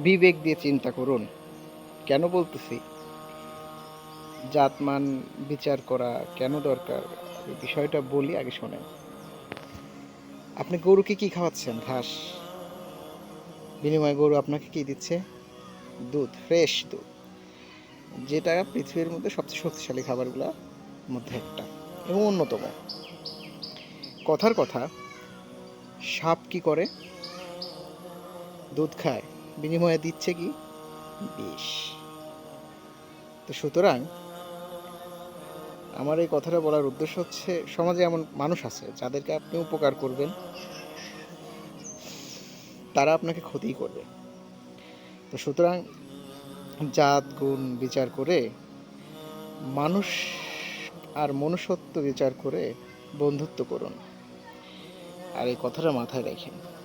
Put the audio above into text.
বিবেক দিয়ে চিন্তা করুন। কেন বলতেছি, জাতমান বিচার করা কেন দরকার, এই বিষয়টা বলি, আগে শোনেন। আপনি গরুকে কি খাওয়াচ্ছেন? ঘাস। বিনিময়ে গরু আপনাকে কি দিচ্ছে? দুধ, ফ্রেশ দুধ, যেটা পৃথিবীর মধ্যে সবচেয়ে শক্তিশালী খাবারগুলোর মধ্যে একটা এবং অন্যতম। কথার কথা, সাপ কি করে? দুধ খায়, বিনিময়ে দিচ্ছে কি? বিষ। তো সুতরাং আমার এই কথাটা বলার উদ্দেশ্য হচ্ছে, সমাজে এমন মানুষ আছে যাদেরকে আপনি উপকার করবেন, তারা আপনাকে ক্ষতিই করবে। তো সুতরাং জাত গুণ বিচার করে, মানুষ আর মনুষ্যত্ব বিচার করে বন্ধুত্ব করুন। আর এই কথাটা মাথায় রাখেন।